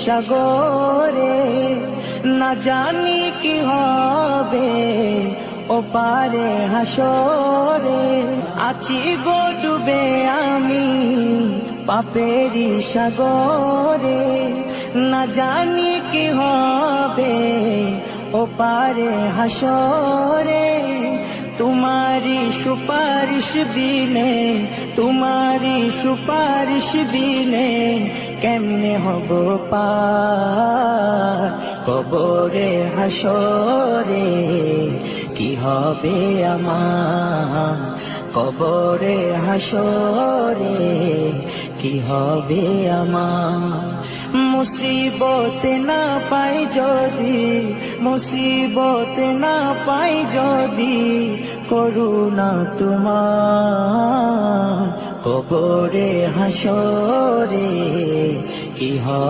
সাগরে না জানি কি হবে ও পারে হাসরে, আছি গো ডুবে আমি পাপেরি সাগরে, না জানি কি হবে ও পারে হাসরে। तुम्हारी सुपारिश बिने, तुम्हारी सुपारिश बिने केमने हबो पार कबरे हासरे, कि हबे आमार कबरे हासरे, कि हबे आमार। मुसीबत ना पाई जदि, मुसीबत ना पाई जदि करुणा तुम्हार कबरे हासरे, कि হবে